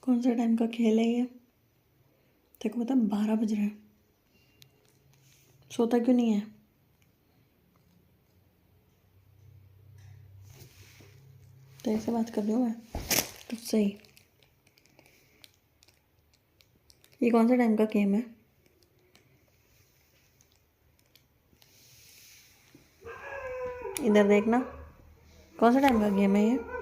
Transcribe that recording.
कौन सा टाइम का खेल है ये? तेरे को पता 12 बज रहे हैं, सोता क्यों नहीं है? तेरे से बात कर रही हूँ मैं तुझसे ही। ये कौन सा टाइम का गेम है? इधर देखना, कौन सा टाइम का गेम है ये?